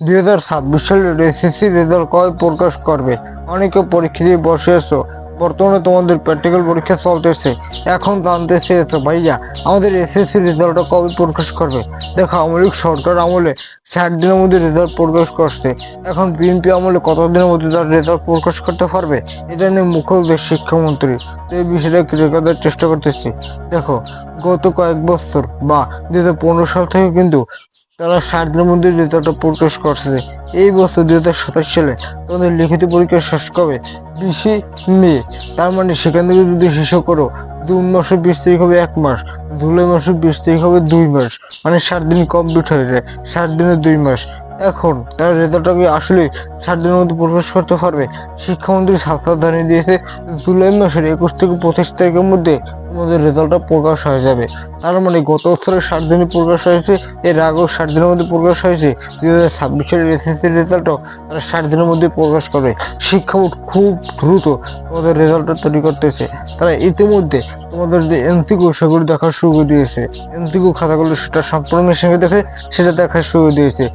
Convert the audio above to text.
2026 সালের SSC result কবে প্রকাশ করবে? অনেকে পরীক্ষা দিয়ে বসে আছো, বর্তমানে তোমাদের প্র্যাকটিক্যাল পরীক্ষা চলতেছে, এখন জানতে চেয়েছো ভাইয়া আমাদের এসএসসি রেজাল্টটা কবে প্রকাশ করবে। দেখো, আওয়ামী লীগ সরকার আমলে 60 দিনের মধ্যে রেজাল্ট প্রকাশ করছে। এখন বিএনপি আমলে কতদিনের মধ্যে তার রেজাল্ট প্রকাশ করতে পারবে, এটা নিয়ে মুখ্য শিক্ষামন্ত্রী। তো এই বিষয়টা ক্লিয়ার করার চেষ্টা করতেছি। দেখো, গত কয়েক বছর বা 2015 সাল থেকে কিন্তু তারা 60 দিনের মধ্যে রেজাল্টটা প্রকাশ করছে। এই বছর 2027 সালে তোমাদের লিখিত পরীক্ষা শেষ কবে? 20 মে। তার মানে সেখান থেকে যদি হিসাব করো, জুন মাসের 20 তারিখ হবে 1 মাস, জুলাই মাসের 20 তারিখ হবে 2 মাস, মানে 60 দিন কমপ্লিট হয়ে যায়। 60 দিনে 2 মাস। এখন তার রেজাল্টটা কি আসলে 60 দিনের মধ্যে প্রকাশ করতে পারবে? শিক্ষামন্ত্রী সাফাত জানিয়ে দিয়েছে, জুলাই মাসের 21 থেকে 25 তারিখের মধ্যে তোমাদের রেজাল্টটা প্রকাশ হয়ে যাবে। তার মানে গত বছরের 60 দিনে প্রকাশ হয়েছে, এর আগেও 60 দিনের মধ্যে প্রকাশ হয়েছে। 2026 সালের এসএসসি রেজাল্টও তারা 60 দিনের মধ্যে প্রকাশ করবে। শিক্ষা বোর্ড খুব দ্রুত তোমাদের রেজাল্টটা তৈরি করতেছে। তারা ইতিমধ্যে তোমাদের যে এমসিকিউ সেগুলো দেখা শুরু করে দিয়েছে। এমসিকিউ খাতাগুলো সেটা সম্পূর্ণ সঙ্গে দেখে সেটা দেখা শুরু দিয়েছে।